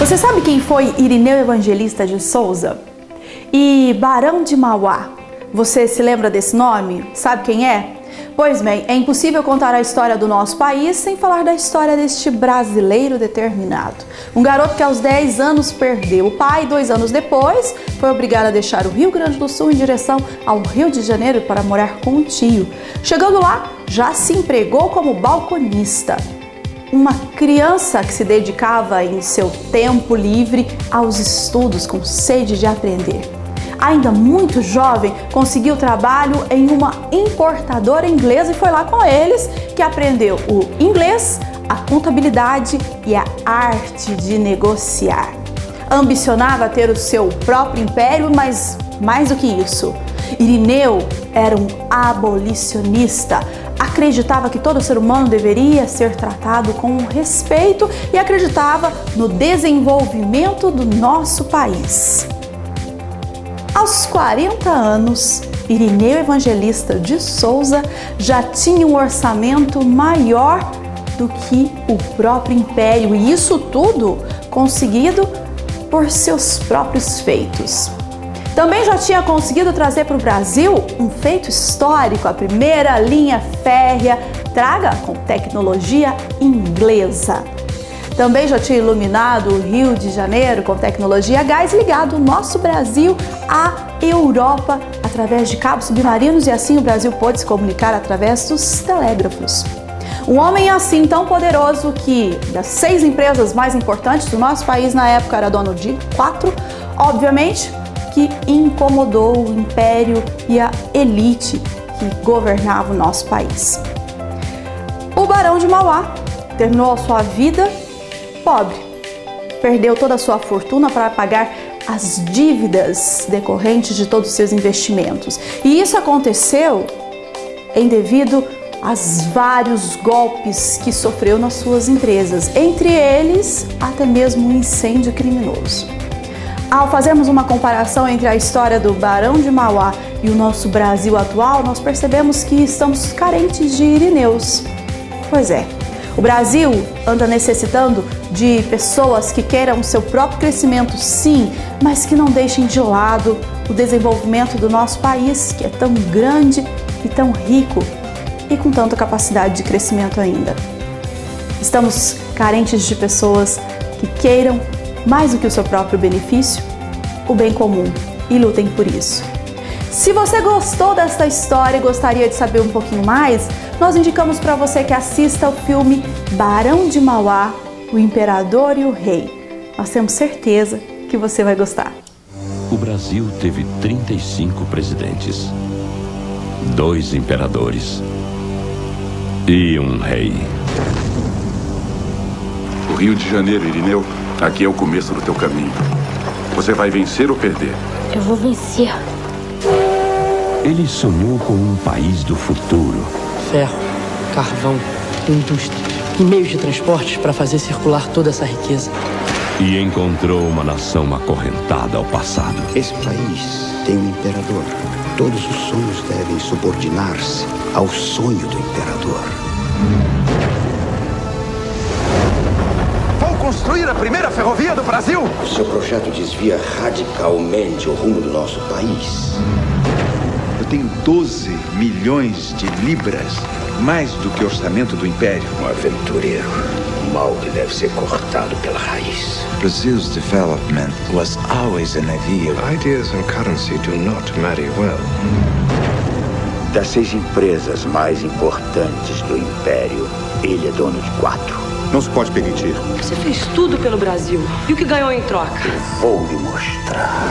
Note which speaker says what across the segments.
Speaker 1: Você sabe quem foi Irineu Evangelista de Souza? E Barão de Mauá? Você se lembra desse nome? Sabe quem é? Pois bem, é impossível contar a história do nosso país sem falar da história deste brasileiro determinado. Um garoto que aos 10 anos perdeu o pai e 2 anos depois foi obrigado a deixar o Rio Grande do Sul em direção ao Rio de Janeiro para morar com um tio. Chegando lá, já se empregou como balconista. Uma criança que se dedicava em seu tempo livre aos estudos com sede de aprender. Ainda muito jovem, conseguiu trabalho em uma importadora inglesa e foi lá com eles que aprendeu o inglês, a contabilidade e a arte de negociar. Ambicionava ter o seu próprio império, mas mais do que isso, Irineu era um abolicionista. Acreditava que todo ser humano deveria ser tratado com respeito e acreditava no desenvolvimento do nosso país. Aos 40 anos, Irineu Evangelista de Souza já tinha um orçamento maior do que o próprio império, e isso tudo conseguido por seus próprios feitos. Também já tinha conseguido trazer para o Brasil um feito histórico, a primeira linha férrea traga com tecnologia inglesa. Também já tinha iluminado o Rio de Janeiro com tecnologia a gás, ligado o nosso Brasil à Europa através de cabos submarinos, e assim o Brasil pôde se comunicar através dos telégrafos. Um homem assim tão poderoso que das 6 empresas mais importantes do nosso país na época era dono de 4, obviamente que incomodou o império e a elite que governava o nosso país. O Barão de Mauá terminou a sua vida pobre. Perdeu toda a sua fortuna para pagar as dívidas decorrentes de todos os seus investimentos. E isso aconteceu em devido aos vários golpes que sofreu nas suas empresas, entre eles até mesmo um incêndio criminoso. Ao fazermos uma comparação entre a história do Barão de Mauá e o nosso Brasil atual, nós percebemos que estamos carentes de Irineus. Pois é, o Brasil anda necessitando de pessoas que queiram o seu próprio crescimento, sim, mas que não deixem de lado o desenvolvimento do nosso país, que é tão grande e tão rico e com tanta capacidade de crescimento ainda. Estamos carentes de pessoas que queiram mais do que o seu próprio benefício, o bem comum, e lutem por isso. Se você gostou desta história e gostaria de saber um pouquinho mais, nós indicamos para você que assista o filme Barão de Mauá, o Imperador e o Rei. Nós temos certeza que você vai gostar.
Speaker 2: O Brasil teve 35 presidentes, 2 imperadores e um rei.
Speaker 3: O Rio de Janeiro, Irineu, aqui é o começo do teu caminho. Você vai vencer ou perder?
Speaker 4: Eu vou vencer.
Speaker 2: Ele sonhou com um país do futuro.
Speaker 5: Ferro, carvão, indústria e meios de transportes para fazer circular toda essa riqueza.
Speaker 2: E encontrou uma nação acorrentada ao passado.
Speaker 6: Esse país tem um imperador
Speaker 4: Todos os sonhos devem subordinar-se ao sonho do imperador.
Speaker 3: Vou construir a primeira ferrovia do Brasil!
Speaker 4: O seu projeto desvia radicalmente o rumo do nosso país.
Speaker 6: Eu tenho 12 milhões de libras, mais do que o orçamento do Império.
Speaker 4: Um aventureiro, um mal que deve ser cortado pela raiz.
Speaker 6: Brazil's development was always an ideal.
Speaker 7: Ideas and currency do not marry well.
Speaker 4: Das 6 empresas mais importantes do Império, ele é dono de 4.
Speaker 3: Não se pode permitir.
Speaker 8: Você fez tudo pelo Brasil. E o que ganhou em troca?
Speaker 4: Vou lhe mostrar.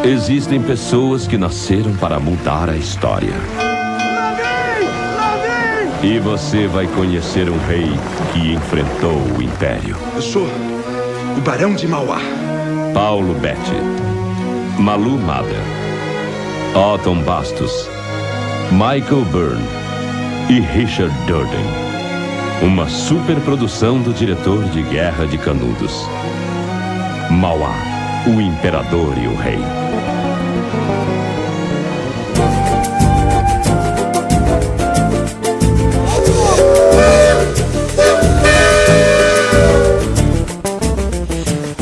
Speaker 2: Existem pessoas que nasceram para mudar a história. E você vai conhecer um rei que enfrentou o Império.
Speaker 6: Eu sou o Barão de Mauá.
Speaker 2: Paulo Betti, Malu Mader, Otton Bastos, Michael Byrne e Richard Durden. Uma superprodução do diretor de Guerra de Canudos. Mauá, o Imperador e o Rei.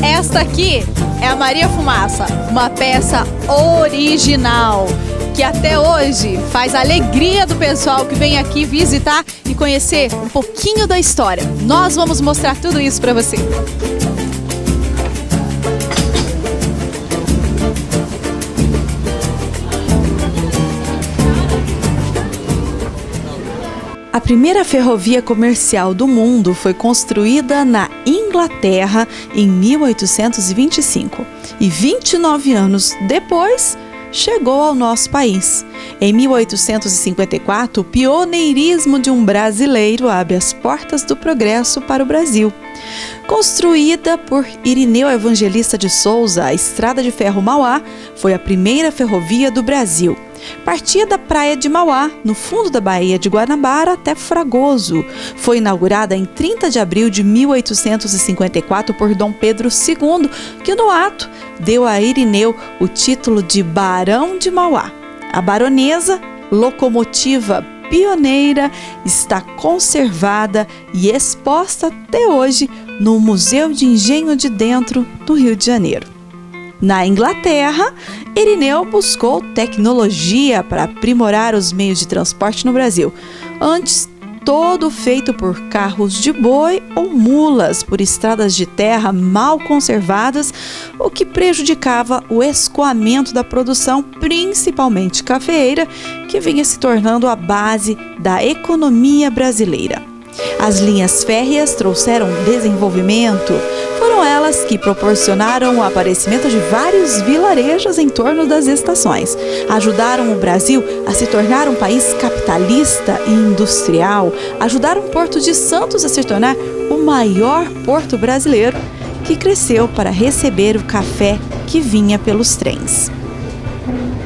Speaker 1: Esta aqui é a Maria Fumaça, uma peça original que até hoje faz a alegria do pessoal que vem aqui visitar e conhecer um pouquinho da história. Nós vamos mostrar tudo isso para você. A primeira ferrovia comercial do mundo foi construída na Inglaterra em 1825 e 29 anos depois chegou ao nosso país. Em 1854, o pioneirismo de um brasileiro abre as portas do progresso para o Brasil. Construída por Irineu Evangelista de Souza, a Estrada de Ferro Mauá foi a primeira ferrovia do Brasil. Partia da praia de Mauá, no fundo da Baía de Guanabara, até Fragoso. Foi inaugurada em 30 de abril de 1854 por Dom Pedro II, que no ato deu a Irineu o título de Barão de Mauá. A baronesa, locomotiva pioneira, está conservada e exposta até hoje no Museu de Engenho de Dentro, do Rio de Janeiro. Na Inglaterra, Irineu buscou tecnologia para aprimorar os meios de transporte no Brasil. Antes, todo feito por carros de boi ou mulas por estradas de terra mal conservadas, o que prejudicava o escoamento da produção, principalmente cafeeira, que vinha se tornando a base da economia brasileira. As linhas férreas trouxeram desenvolvimento. Foram elas que proporcionaram o aparecimento de vários vilarejos em torno das estações. Ajudaram o Brasil a se tornar um país capitalista e industrial. Ajudaram o Porto de Santos a se tornar o maior porto brasileiro, que cresceu para receber o café que vinha pelos trens.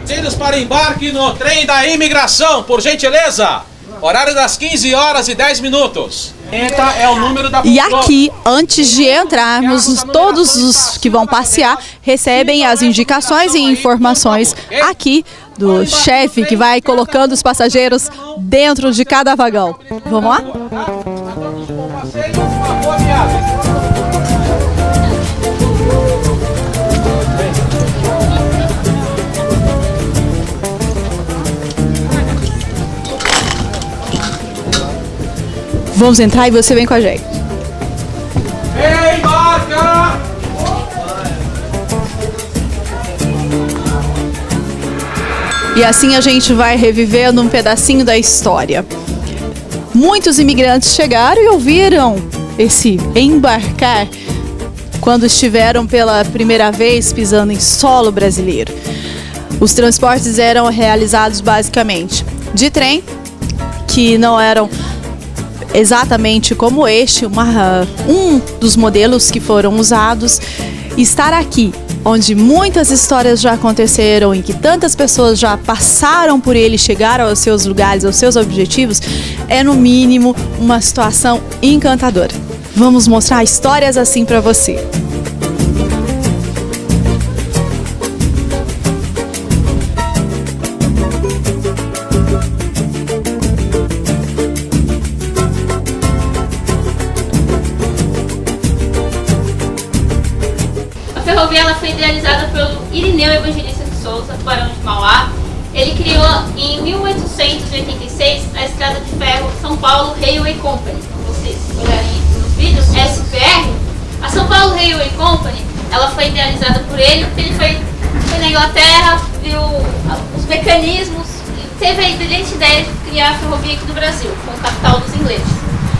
Speaker 9: Partidos para embarque no trem da imigração, por gentileza. Horário das 15 horas e 10 minutos. É o número da...
Speaker 1: E aqui, antes de entrarmos, todos os que vão passear recebem as indicações e informações aqui do chefe que vai colocando os passageiros dentro de cada vagão. Vamos lá? Vamos entrar e você vem com a gente.
Speaker 9: Embarca!
Speaker 1: E assim a gente vai revivendo um pedacinho da história. Muitos imigrantes chegaram e ouviram esse embarcar quando estiveram pela primeira vez pisando em solo brasileiro. Os transportes eram realizados basicamente de trem, que não eram exatamente como este, um dos modelos que foram usados. Estar aqui, onde muitas histórias já aconteceram, em que tantas pessoas já passaram por ele, chegaram aos seus lugares, aos seus objetivos, é no mínimo uma situação encantadora. Vamos mostrar histórias assim para você.
Speaker 10: A ferrovia ela foi idealizada pelo Irineu Evangelista de Souza, Barão de Mauá. Ele criou em 1886 a estrada de ferro São Paulo Railway Company. Como vocês olharem nos vídeos, SPR. A São Paulo Railway Company, ela foi idealizada por ele porque ele foi na Inglaterra, viu os mecanismos e teve a brilhante ideia de criar a ferrovia aqui no Brasil, com o capital dos ingleses.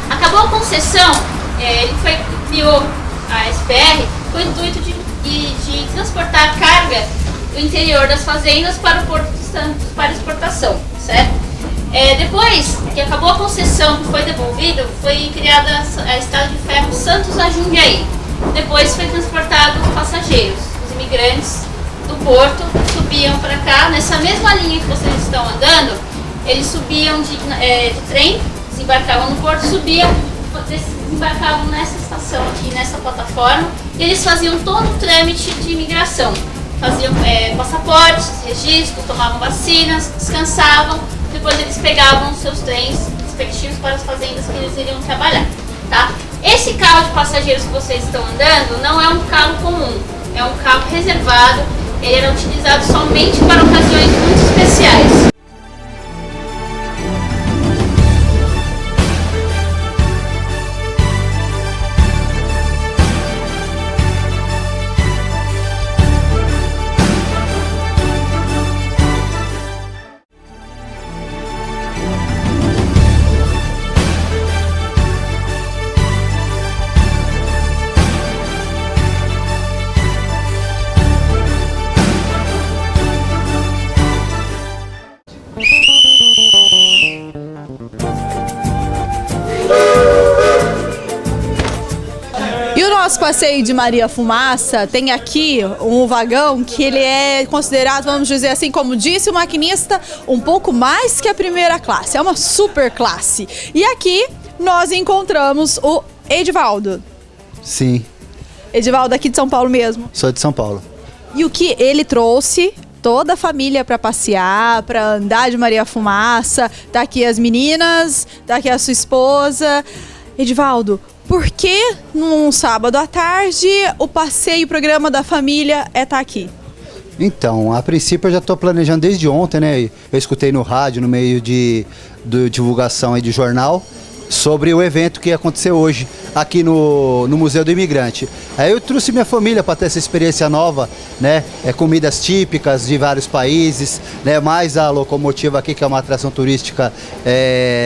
Speaker 10: Acabou a concessão, ele criou a SPR com o intuito de transportar carga do interior das fazendas para o Porto de Santos para exportação, certo? Depois que acabou a concessão, que foi devolvida, foi criada a estrada de ferro Santos a Jundiaí. Depois foi transportado os passageiros, os imigrantes do porto, subiam para cá, nessa mesma linha que vocês estão andando, eles subiam de trem, desembarcavam no porto, desembarcavam nessa estação aqui, nessa plataforma, e eles faziam todo o trâmite de imigração. Faziam passaportes, registros, tomavam vacinas, descansavam, depois eles pegavam os seus trens respectivos para as fazendas que eles iriam trabalhar, tá? Esse carro de passageiros que vocês estão andando não é um carro comum, é um carro reservado, ele era utilizado somente para ocasiões muito especiais.
Speaker 1: E o nosso passeio de Maria Fumaça tem aqui um vagão que ele é considerado, vamos dizer assim, como disse o maquinista, um pouco mais que a primeira classe, é uma super classe. E aqui nós encontramos o Edivaldo.
Speaker 11: Sim.
Speaker 1: Edivaldo aqui de São Paulo mesmo?
Speaker 11: Sou de São Paulo.
Speaker 1: E o que ele trouxe toda a família para passear, para andar de Maria Fumaça, tá aqui as meninas, tá aqui a sua esposa. Edivaldo, por que num sábado à tarde o passeio, o programa da família tá aqui?
Speaker 11: Então, a princípio eu já estou planejando desde ontem, né? Eu escutei no rádio, no meio de divulgação aí de jornal, sobre o evento que ia acontecer hoje aqui no Museu do Imigrante. Aí eu trouxe minha família para ter essa experiência nova, né? Comidas típicas de vários países, né? Mais a locomotiva aqui, que é uma atração turística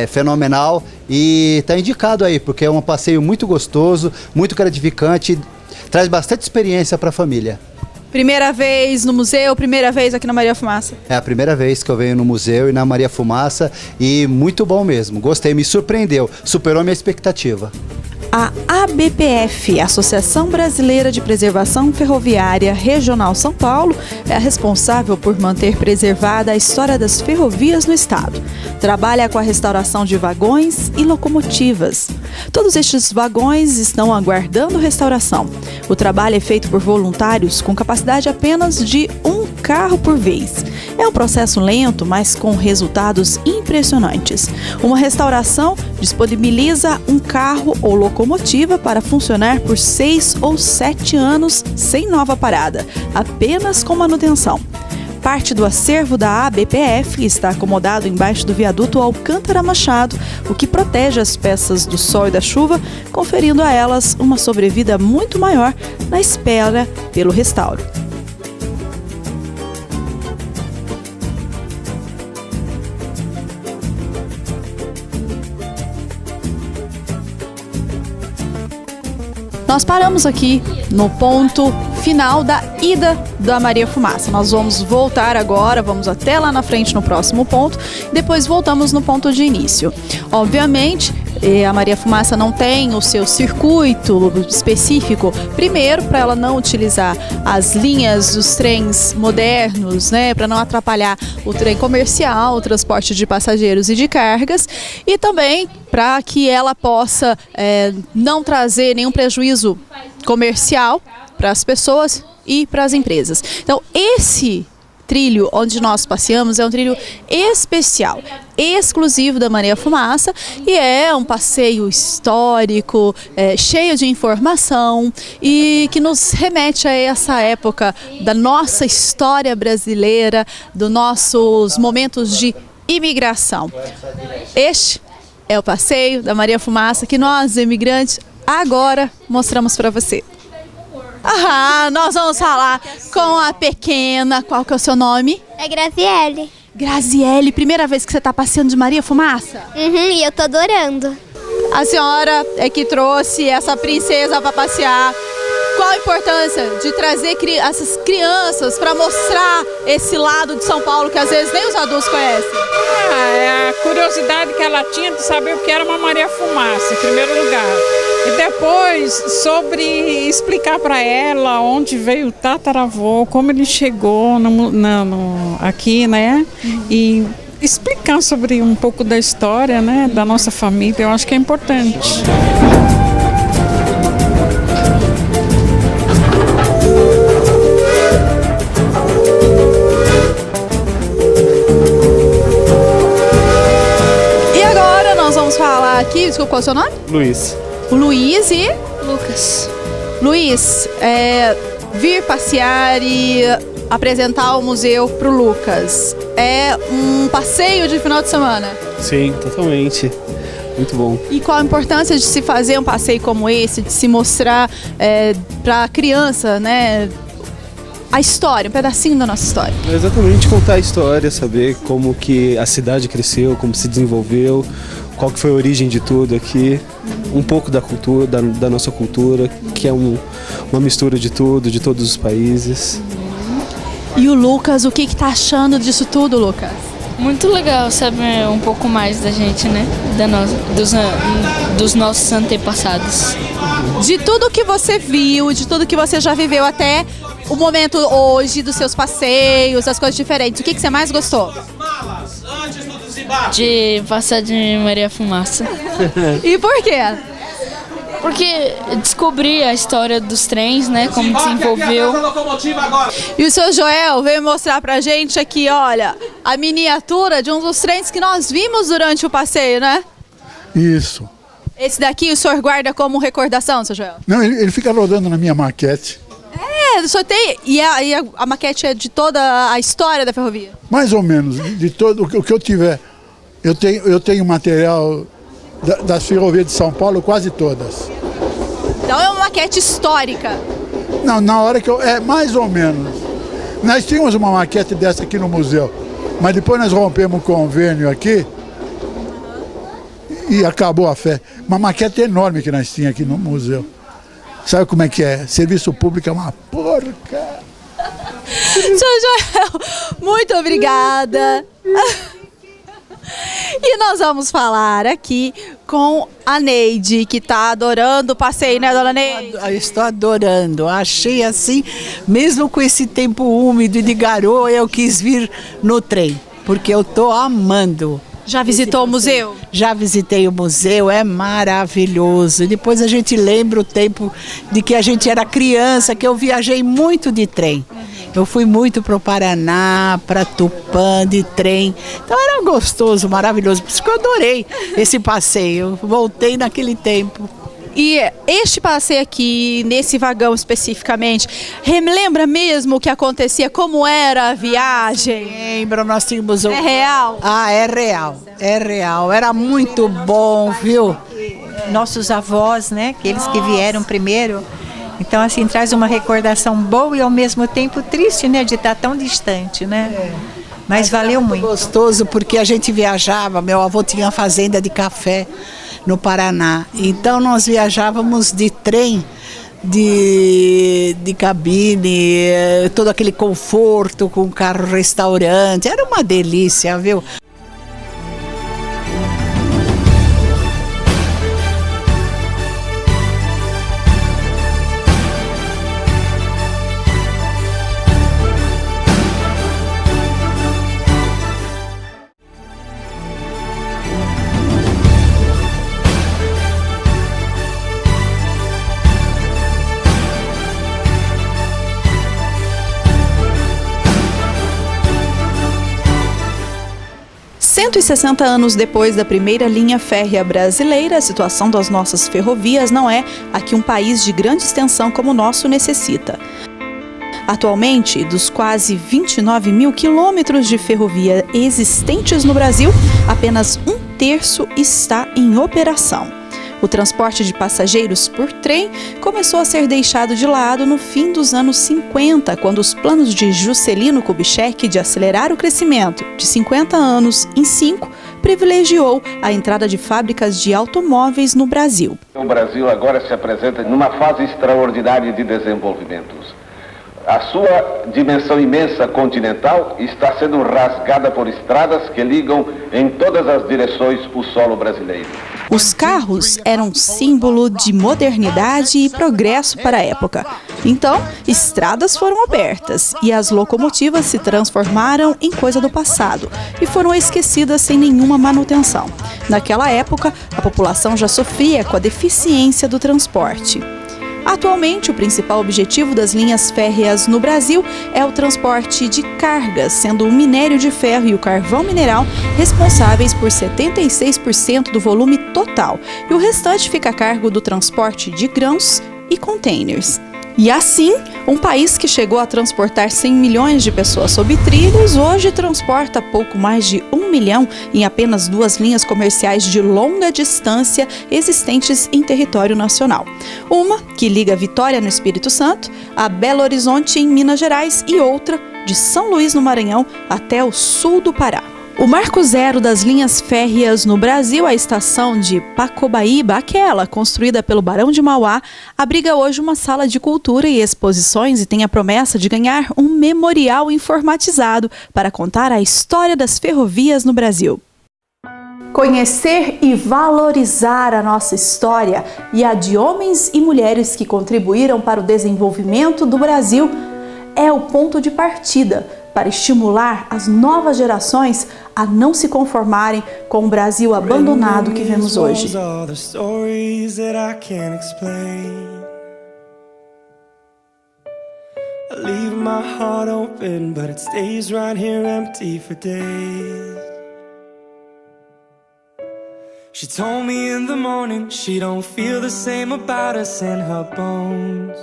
Speaker 11: fenomenal. E tá indicado aí, porque é um passeio muito gostoso, muito gratificante, traz bastante experiência para a família.
Speaker 1: Primeira vez no museu, primeira vez aqui na Maria Fumaça?
Speaker 11: É a primeira vez que eu venho no museu e na Maria Fumaça e muito bom mesmo. Gostei, me surpreendeu, superou minha expectativa.
Speaker 1: A ABPF, Associação Brasileira de Preservação Ferroviária Regional São Paulo, é a responsável por manter preservada a história das ferrovias no estado. Trabalha com a restauração de vagões e locomotivas. Todos estes vagões estão aguardando restauração. O trabalho é feito por voluntários com capacidade apenas de um carro por vez. É um processo lento, mas com resultados impressionantes. Uma restauração disponibiliza um carro ou locomotiva para funcionar por 6 ou 7 anos sem nova parada, apenas com manutenção. Parte do acervo da ABPF está acomodado embaixo do viaduto Alcântara Machado, o que protege as peças do sol e da chuva, conferindo a elas uma sobrevida muito maior na espera pelo restauro. Nós paramos aqui no ponto final da ida da Maria Fumaça. Nós vamos voltar agora, vamos até lá na frente no próximo ponto, depois voltamos no ponto de início. Obviamente, a Maria Fumaça não tem o seu circuito específico, primeiro para ela não utilizar as linhas dos trens modernos, né, para não atrapalhar o trem comercial, o transporte de passageiros e de cargas, e também para que ela possa não trazer nenhum prejuízo comercial para as pessoas e para as empresas. Então, esse trilho onde nós passeamos é um trilho especial, exclusivo da Maria Fumaça, e é um passeio histórico, cheio de informação e que nos remete a essa época da nossa história brasileira, dos nossos momentos de imigração. Este é o passeio da Maria Fumaça que nós, imigrantes, agora mostramos para você. Nós vamos falar com a pequena. Qual que é o seu nome?
Speaker 12: É Graziele.
Speaker 1: Graziele, primeira vez que você está passeando de Maria Fumaça?
Speaker 12: E eu tô adorando.
Speaker 1: A senhora é que trouxe essa princesa para passear. Qual a importância de trazer essas crianças para mostrar esse lado de São Paulo que às vezes nem os adultos conhecem?
Speaker 13: É a curiosidade que ela tinha de saber o que era uma Maria Fumaça, em primeiro lugar. E depois, sobre explicar para ela onde veio o tataravô, como ele chegou aqui, né? E explicar sobre um pouco da história, né, da nossa família, eu acho que é importante.
Speaker 1: E agora nós vamos falar aqui, desculpa, qual é o seu nome?
Speaker 14: Luiz.
Speaker 1: O Luiz e?
Speaker 12: Lucas.
Speaker 1: Luiz, vir passear e apresentar o museu pro Lucas é um passeio de final de semana?
Speaker 14: Sim, totalmente. Muito bom.
Speaker 1: E qual a importância de se fazer um passeio como esse, de se mostrar para a criança, né, a história, um pedacinho da nossa história?
Speaker 14: É exatamente, contar a história, saber como que a cidade cresceu, como se desenvolveu, qual que foi a origem de tudo aqui, um pouco da cultura, da nossa cultura, que é uma mistura de tudo, de todos os países.
Speaker 1: E o Lucas, o que tá achando disso tudo, Lucas?
Speaker 15: Muito legal saber um pouco mais da gente, né? Dos nossos antepassados.
Speaker 1: De tudo que você viu, de tudo que você já viveu até o momento hoje, dos seus passeios, as coisas diferentes, o que você mais gostou?
Speaker 15: De passar de Maria Fumaça.
Speaker 1: E por quê?
Speaker 15: Porque descobri a história dos trens, né, como desenvolveu.
Speaker 1: E o seu Joel veio mostrar pra gente aqui, olha, a miniatura de um dos trens que nós vimos durante o passeio, né?
Speaker 16: Isso.
Speaker 1: Esse daqui o senhor guarda como recordação, seu Joel?
Speaker 16: Não, ele fica rodando na minha maquete.
Speaker 1: O senhor tem... E a maquete é de toda a história da ferrovia?
Speaker 16: Mais ou menos, de todo o que eu tiver. Eu tenho material das ferrovias de São Paulo, quase todas.
Speaker 1: Então é uma maquete histórica?
Speaker 16: Não, na hora que mais ou menos. Nós tínhamos uma maquete dessa aqui no museu, mas depois nós rompemos o convênio aqui e acabou a fé. Uma maquete enorme que nós tínhamos aqui no museu. Sabe como é que é? Serviço público é uma porca.
Speaker 1: Seu Joel, muito obrigada. E nós vamos falar aqui com a Neide, que está adorando o passeio, né, dona Neide?
Speaker 17: Eu estou adorando. Achei assim, mesmo com esse tempo úmido e de garoa, eu quis vir no trem, porque eu estou amando.
Speaker 1: Já visitou o museu?
Speaker 17: Já visitei o museu, é maravilhoso. Depois a gente lembra o tempo de que a gente era criança, que eu viajei muito de trem. Eu fui muito para o Paraná, para Tupã, de trem. Então era gostoso, maravilhoso. Por isso que eu adorei esse passeio. Voltei naquele tempo.
Speaker 1: E este passeio aqui, nesse vagão especificamente, lembra mesmo o que acontecia, como era a viagem?
Speaker 17: Lembra, nós tínhamos...
Speaker 1: É real?
Speaker 17: É real, é real. Era muito bom, viu?
Speaker 18: Nossos avós, né, aqueles que vieram primeiro. Então, assim, traz uma recordação boa e ao mesmo tempo triste, né, de estar tão distante, né? Mas valeu muito.
Speaker 17: Gostoso, porque a gente viajava, meu avô tinha uma fazenda de café no Paraná. Então nós viajávamos de trem, de cabine, todo aquele conforto com carro-restaurante. Era uma delícia, viu?
Speaker 1: 160 anos depois da primeira linha férrea brasileira, a situação das nossas ferrovias não é a que um país de grande extensão como o nosso necessita. Atualmente, dos quase 29 mil quilômetros de ferrovia existentes no Brasil, apenas 1/3 está em operação. O transporte de passageiros por trem começou a ser deixado de lado no fim dos anos 50, quando os planos de Juscelino Kubitschek de acelerar o crescimento de 50 anos em 5 privilegiou a entrada de fábricas de automóveis no Brasil.
Speaker 19: O Brasil agora se apresenta numa fase extraordinária de desenvolvimento. A sua dimensão imensa continental está sendo rasgada por estradas que ligam em todas as direções o solo brasileiro.
Speaker 1: Os carros eram símbolo de modernidade e progresso para a época. Então, estradas foram abertas e as locomotivas se transformaram em coisa do passado e foram esquecidas sem nenhuma manutenção. Naquela época, a população já sofria com a deficiência do transporte. Atualmente, o principal objetivo das linhas férreas no Brasil é o transporte de cargas, sendo o minério de ferro e o carvão mineral responsáveis por 76% do volume total, e o restante fica a cargo do transporte de grãos e containers. E assim, um país que chegou a transportar 100 milhões de pessoas sob trilhos, hoje transporta pouco mais de 1 milhão em apenas 2 linhas comerciais de longa distância existentes em território nacional. Uma que liga Vitória, no Espírito Santo, a Belo Horizonte, em Minas Gerais, e outra de São Luís, no Maranhão, até o sul do Pará. O marco zero das linhas férreas no Brasil, a estação de Pacobaíba, aquela construída pelo Barão de Mauá, abriga hoje uma sala de cultura e exposições e tem a promessa de ganhar um memorial informatizado para contar a história das ferrovias no Brasil. Conhecer e valorizar a nossa história e a de homens e mulheres que contribuíram para o desenvolvimento do Brasil é o ponto de partida para estimular as novas gerações a não se conformarem com o Brasil abandonado que vemos hoje.
Speaker 20: She told me in the morning she don't feel the same about us in her bones.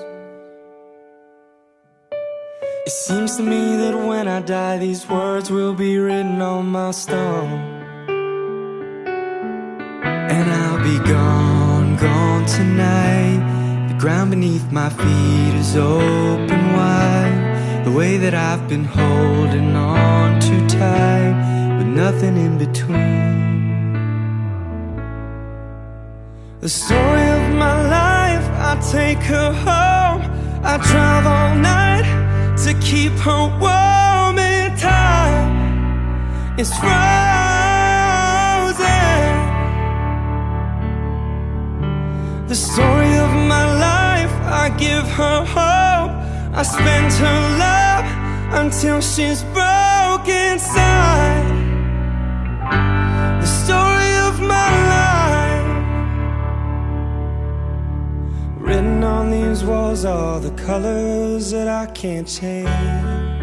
Speaker 20: It seems to me that when I die, these words will be written on my stone. And I'll be gone, gone tonight. The ground beneath my feet is open wide. The way that I've been holding on too tight, with nothing in between. The story of my life, I take her home. I drive all night to keep her warm in time. It's frozen. The story of my life, I give her hope. I spend her love until she's broke inside. The story of my life, written on these walls are the colors that I can't change.